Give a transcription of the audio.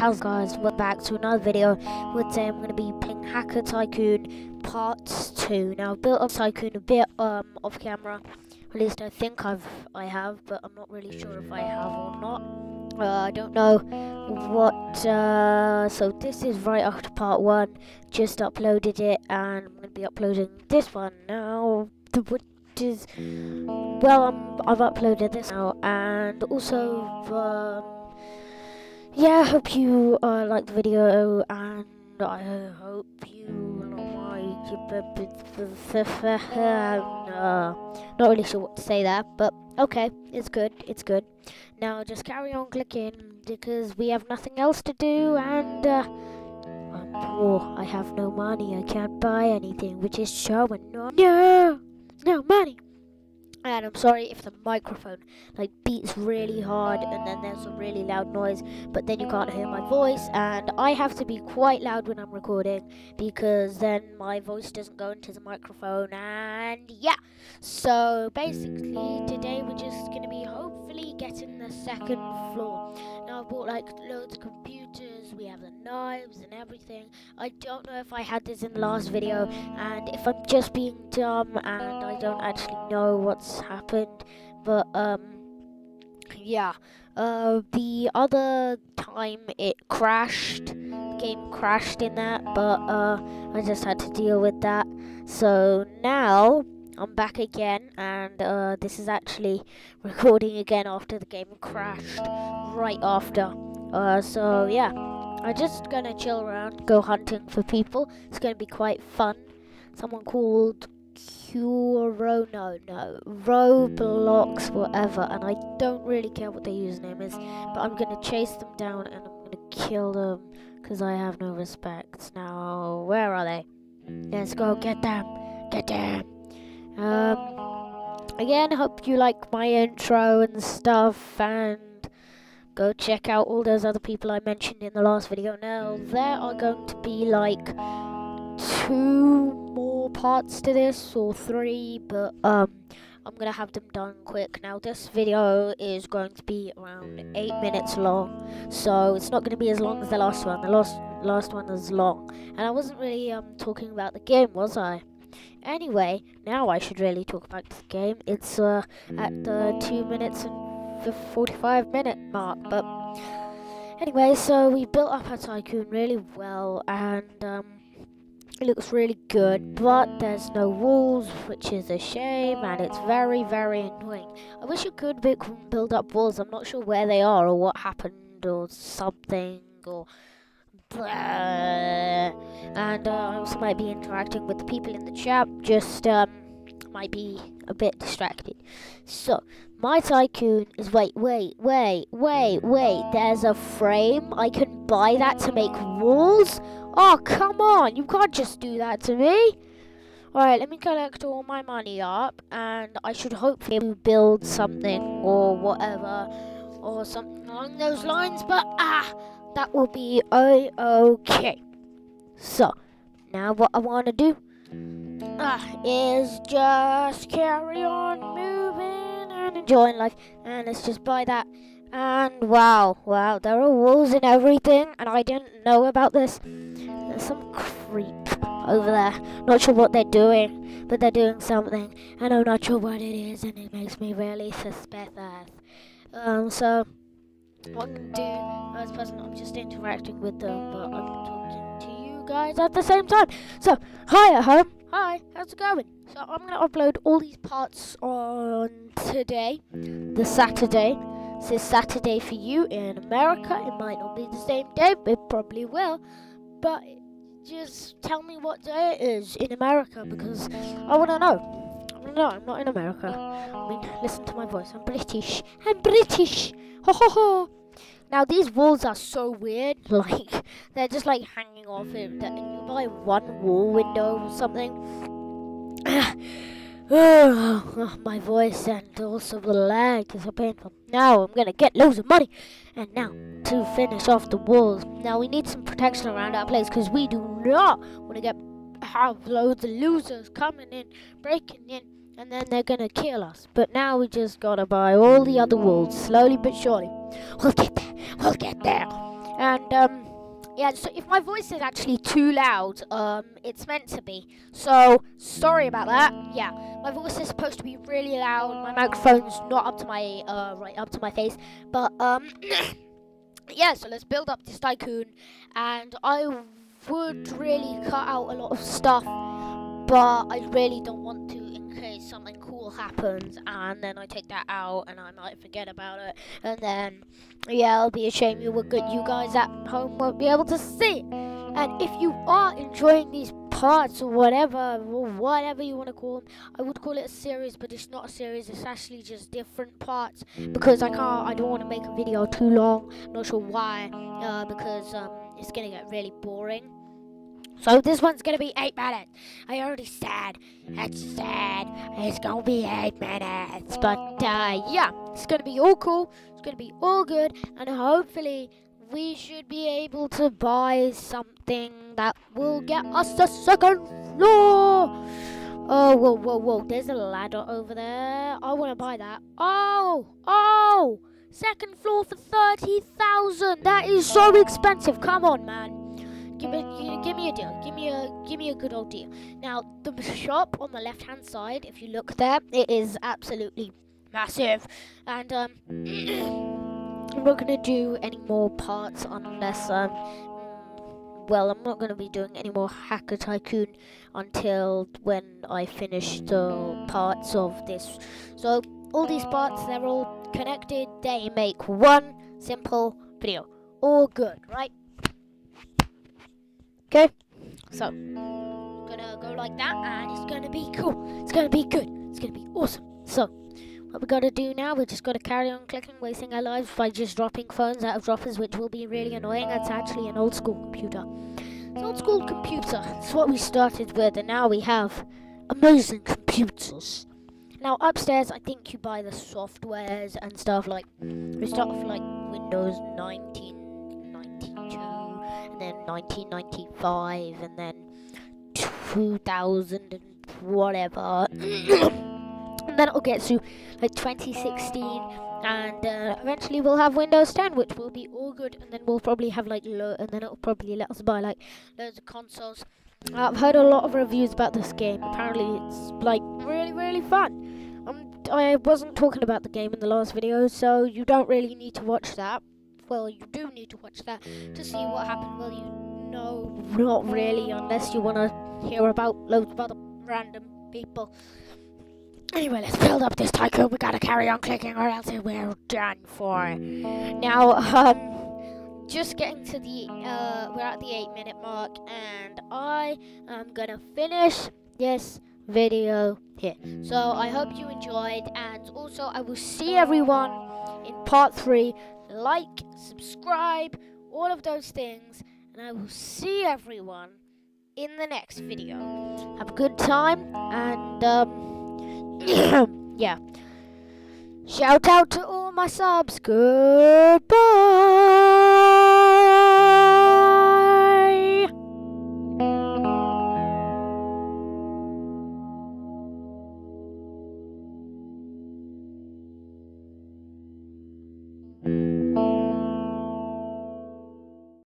how's guys? Welcome back to another video. Today I'm going to be playing Hacker Tycoon Part 2. Now I've built up Tycoon a bit off camera. At least I think I have, but I'm not really sure if I have or not. I don't know what, so this is right after Part 1. Just uploaded it and I'm going to be uploading this one now. I've uploaded this now, and also, yeah, I hope you like the video, and I hope you not really sure what to say there, but okay, it's good. Now just carry on clicking, because we have nothing else to do, and I'm poor, I have no money, I can't buy anything, which is so annoying. No money. And I'm sorry if the microphone like beats really hard and then there's a really loud noise, but then you can't hear my voice, and I have to be quite loud when I'm recording because then my voice doesn't go into the microphone. And yeah, so basically today we're just going to be hopefully getting the second floor. Now I bought like loads of computers, we have the knives and everything. I don't know if I had this in the last video, and if I'm just being dumb and I don't actually know what's happened, but yeah, the other time it crashed, the game crashed in that, but I just had to deal with that. So now I'm back again, and this is actually recording again after the game crashed right after. So yeah, I'm just gonna chill around, go hunting for people. It's gonna be quite fun. Someone called Roblox, whatever, and I don't really care what their username is, but I'm gonna chase them down and I'm gonna kill them because I have no respect. Now, where are they? Let's go get them. Again, hope you like my intro and stuff, and go check out all those other people I mentioned in the last video. Now, there are going to be like 2 more parts to this, or 3, but I'm gonna have them done quick. Now this video is going to be around 8 minutes long, so it's not going to be as long as the last one. The last one is long, and I wasn't really talking about the game, was I? Anyway, now I should really talk about the game. It's at the 2 minutes and the 45-minute mark, but anyway, so we built up our Tycoon really well, and it looks really good, but there's no walls, which is a shame, and it's very, very annoying. I wish you could build up walls. I'm not sure where they are or what happened or something, or blah. And I also might be interacting with the people in the chat, just might be a bit distracted. So my Tycoon is wait, there's a frame. I can buy that to make walls. Oh, come on, you can't just do that to me. Alright, let me collect all my money up, and I should hopefully build something or whatever, or something along those lines, but that will be okay. So, now what I want to do is just carry on moving and enjoying life, and let's just buy that. And wow, there are walls and everything, and I didn't know about this. There's some creep over there. Not sure what they're doing, but they're doing something, and I'm not sure what it is, and it makes me really suspicious. So what I'm gonna do as person, I'm just interacting with them, but I'm talking to you guys at the same time. So hi at home. Hi, how's it going? So I'm gonna upload all these parts on today, the Saturday. This is Saturday for you in America. It might not be the same day, but it probably will. But just tell me what day it is in America, because I want to know. I'm not in America. I mean, listen to my voice. I'm British. Ho ho ho. Now these walls are so weird. Like, they're just like hanging off it. And you buy one wall window or something. My voice and also the lag is so painful. Now I'm gonna get loads of money, and now to finish off the walls. Now we need some protection around our place, because we do not want to have loads of losers coming in, breaking in, and then they're gonna kill us. But now we just gotta buy all the other walls, slowly but surely. We'll get there. And yeah, so if my voice is actually too loud, it's meant to be. So sorry about that. Yeah, my voice is supposed to be really loud. My microphone's not up to my right up to my face, but yeah. So let's build up this tycoon, and I would really cut out a lot of stuff, but I really don't want to in case something cool happens, and then I take that out and I might forget about it, and then yeah, it'll be a shame you guys at home won't be able to see it. And if you are enjoying these parts or whatever you want to call them, I would call it a series, but it's not a series, it's actually just different parts, because I don't want to make a video too long. Not sure why, because it's gonna get really boring. So this one's gonna be 8 minutes. I already said it's sad. It's gonna be 8 minutes, but yeah, it's gonna be all cool. It's gonna be all good, and hopefully we should be able to buy something that will get us the second floor. Oh, whoa! There's a ladder over there. I want to buy that. Oh! Second floor for 30,000. That is so expensive. Come on, man. Give me a deal. Give me a good old deal. Now, the shop on the left-hand side, if you look there, it is absolutely massive. And I'm not gonna do any more parts unless well, I'm not gonna be doing any more Hacker Tycoon until when I finish the parts of this. So all these parts, they're all connected. They make one simple video. All good, right? Okay, so I'm gonna go like that, and it's gonna be cool. It's gonna be good. It's gonna be awesome. So what we gotta do now, we just gotta carry on clicking, wasting our lives by just dropping phones out of droppers, which will be really annoying. It's actually an old school computer. It's an old school computer. It's what we started with, and now we have amazing computers. Now upstairs, I think you buy the softwares and stuff. Like we start with like Windows 1992. And then 1995, and then 2000 and whatever. And then it'll get to like 2016, and eventually we'll have Windows 10, which will be all good. And then we'll probably have like and then it'll probably let us buy like loads of consoles. I've heard a lot of reviews about this game. Apparently it's like really fun. I wasn't talking about the game in the last video, so you don't really need to watch that. Well, you do need to watch that to see what happened. Well, you know, not really, unless you want to hear about loads of other random people. Anyway, let's build up this tycoon. We gotta carry on clicking, or else we're done for. Now, just getting to the, we're at the 8-minute mark, and I am gonna finish this video here. So I hope you enjoyed, and also I will see everyone in part 3. Like, subscribe, all of those things, and I will see everyone in the next video. Have a good time, and yeah, shout out to all my subs. Goodbye.